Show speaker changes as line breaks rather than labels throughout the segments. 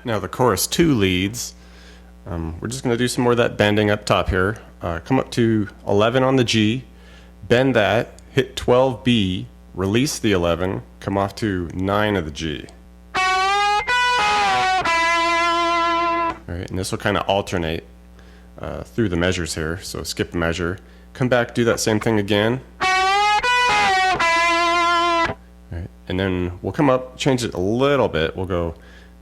Now the chorus 2 leads, we're just going to do some more of that bending up top here. Come up to 11 on the G, bend that, hit 12B, release the 11, come off to 9 of the G. Alright, and this will kind of alternate through the measures here, so skip a measure, come back, do that same thing again. Alright, and then we'll come up, change it a little bit, we'll go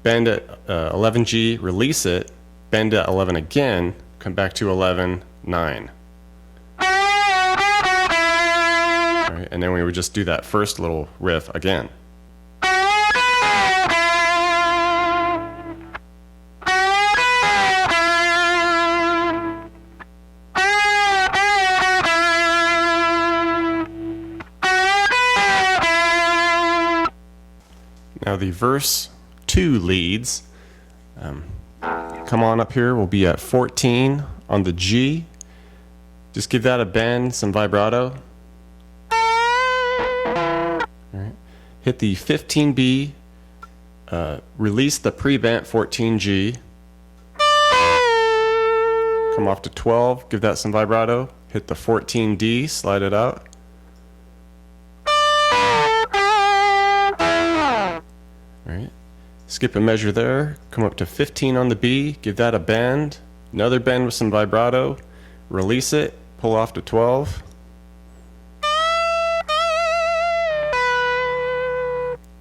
bend at 11G, release it, bend at 11 again, come back to 11, 9. Alright, and then we would just do that first little riff again. Now the verse 2 leads, come on up here, we'll be at 14 on the G, just give that a bend, some vibrato. Alright. Hit the 15B, release the pre-bent 14G, come off to 12, give that some vibrato, hit the 14D, slide it out. Alright. Skip a measure there, come up to 15 on the B, give that a bend, another bend with some vibrato, release it, pull off to 12.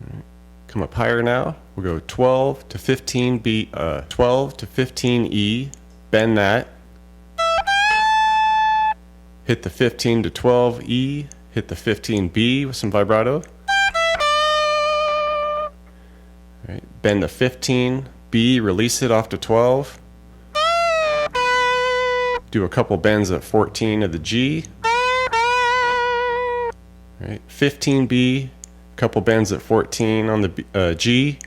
Right. Come up higher now, we'll go 12 to 15 B, 12 to 15 E, bend that, hit the 15 to 12 E, hit the 15 B with some vibrato. Right. Bend the 15, B, release it off to 12. Do a couple bends at 14 of the G. Right. 15B, couple bends at 14 on the G.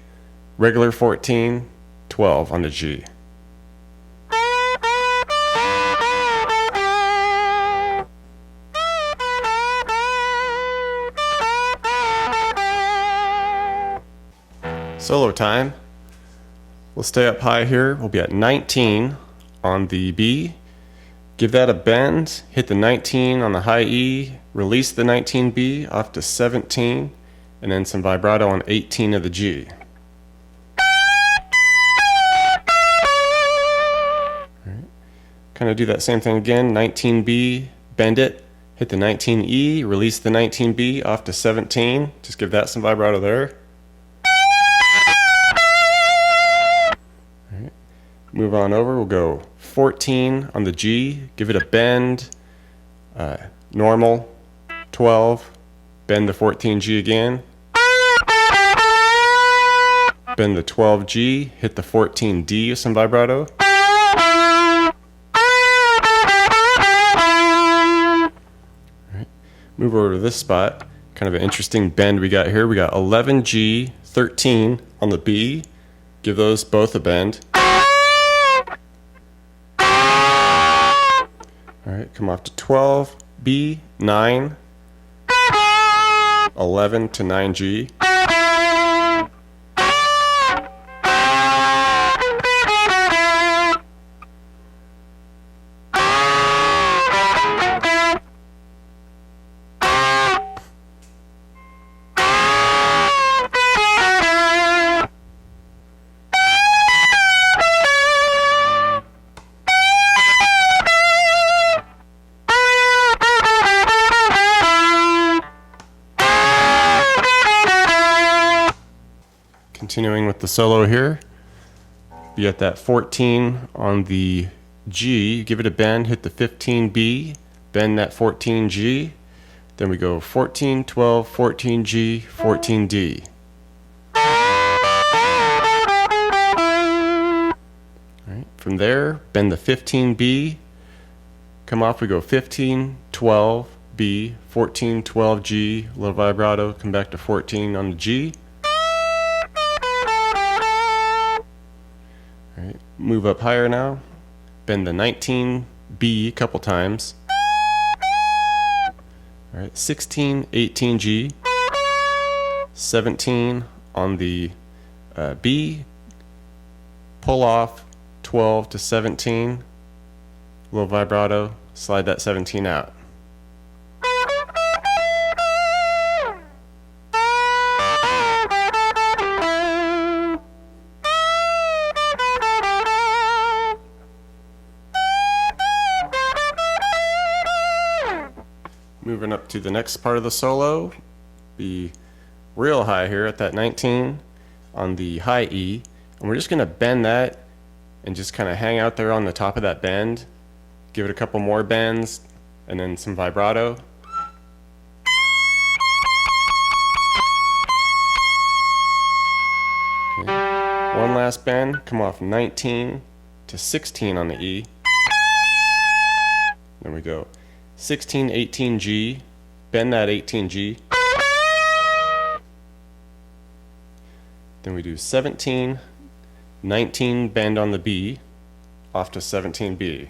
Regular 14, 12 on the G. Solo time. We'll stay up high here. We'll be at 19 on the B. Give that a bend. Hit the 19 on the high E. Release the 19B off to 17. And then some vibrato on 18 of the G. Right. Kind of do that same thing again. 19B, bend it. Hit the 19E. Release the 19B off to 17. Just give that some vibrato there. Move on over, we'll go 14 on the G, give it a bend, normal, 12, bend the 14G again, bend the 12G, hit the 14D with some vibrato. Right. Move over to this spot, kind of an interesting bend we got here. We got 11G, 13 on the B, give those both a bend. Alright, come off to 12, B, 9, 11 to 9G. Continuing with the solo here, be at that 14 on the G, give it a bend, hit the 15B, bend that 14G, then we go 14, 12, 14G, 14D. Right. From there, bend the 15B, come off, we go 15, 12, B, 14, 12G, little vibrato, come back to 14 on the G. Right. Move up higher now, bend the 19B a couple times. All right, 16, 18G, 17 on the B, pull off 12 to 17, little vibrato, slide that 17 out. Moving up to the next part of the solo, be real high here at that 19 on the high E, and we're just going to bend that and just kind of hang out there on the top of that bend, give it a couple more bends, and then some vibrato. Okay. One last bend, come off 19 to 16 on the E. There we go. 16, 18 G, bend that 18 G. Then we do 17, 19, bend on the B, off to 17 B.